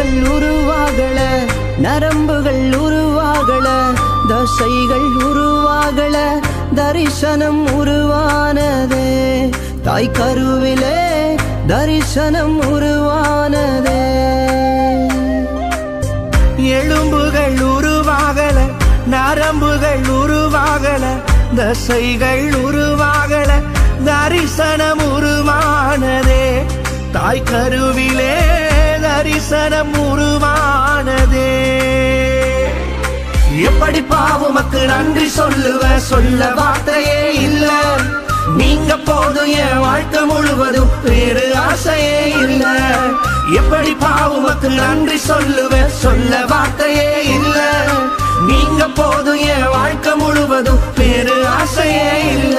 எலும்புகள் உருவாகல, நரம்புகள் உருவாகல, தசைகள் உருவாகல, தரிசனம் உருவானதே. தாய் கருவிலே தரிசனம் உருவானதே. எலும்புகள் உருவாகல, நரம்புகள் உருவாகல, தசைகள் உருவாகல, தரிசனம் உருவானதே. தாய் கருவிலே தரிசனம் உருவானதே. எப்படி பாவமக்கு நன்றி சொல்லுவ, சொல்ல வார்த்தையே இல்ல. நீங்க போதும் என் வாழ்க்கை முழுவதும் வேறு ஆசையே இல்ல. எப்படி பாவமக்கு நன்றி சொல்லுவ, சொல்ல வார்த்தையே இல்ல. நீங்க போதும் என் வாழ்க்கை முழுவதும் வேறு ஆசையே இல்ல.